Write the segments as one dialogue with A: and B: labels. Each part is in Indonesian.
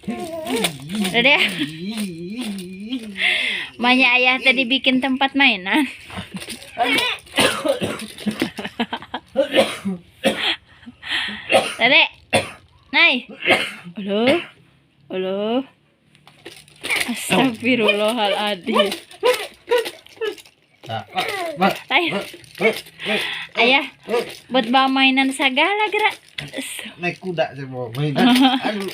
A: Udah deh. Maknya ayah tadi bikin tempat mainan. Dek, Nay. Halo. Halo. Astagfirullahaladzim. Ayo. Ayah, buat bawa mainan segala gerak.
B: Naik kuda saya bawa mainan. Aduh.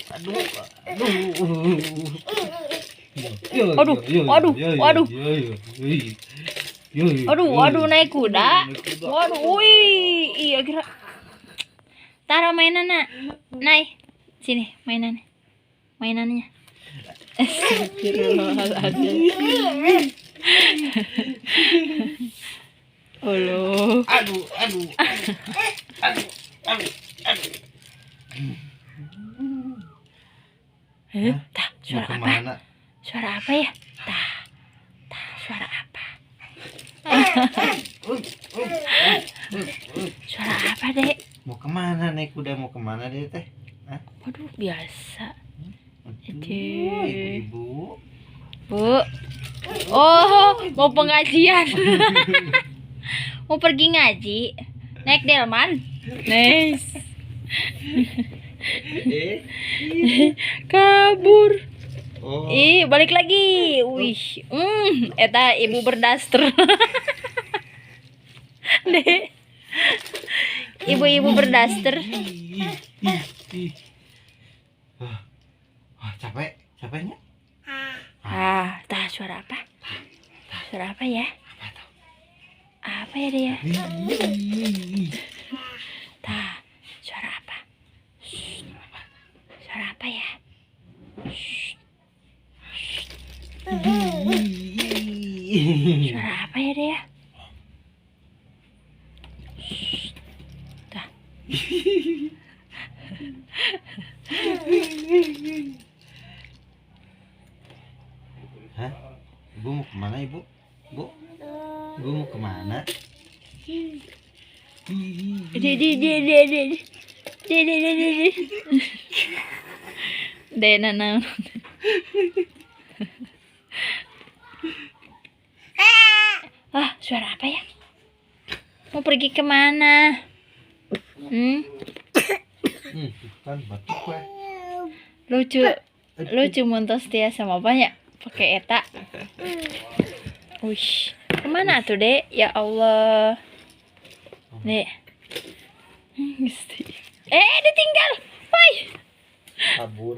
A: Aduh, naik kuda. Waduh, wih, iya gerak. Taruh mainan, nak. Nay, sini mainannya. Mainannya. Astagfirullahaladzim. Aduh. Tah, suara apa? Suara apa ya? Tah, suara apa? Suara apa, Dek?
B: Mau kemana naik kuda? Mau kemana deh teh? Hah?
A: Waduh, biasa.
B: Ibu.
A: Bu. Oh, mau pengajian. Mau pergi ngaji. Naik delman. Nice. Kabur.
B: Oh.
A: Balik lagi. Wih. Eta ibu berdaster. Deh. Ibu-ibu berdaster.
B: Capeknya?
A: Tah suara apa? Suara apa ya? Apa ya dia? Tah, suara apa? Suara apa ya? Suara apa ya dia? Tah.
B: Hah? Ibu mau kemana ibu? Ibu mau kemana?
A: Nana. Suara apa ya? Mau pergi kemana?
B: Kan batuk gue.
A: Lucu muntos dia sama banyak pakai eta. Wih, kemana tuh, Dek? Ya Allah. Dek. Ditinggal. Woi.
B: Kabur.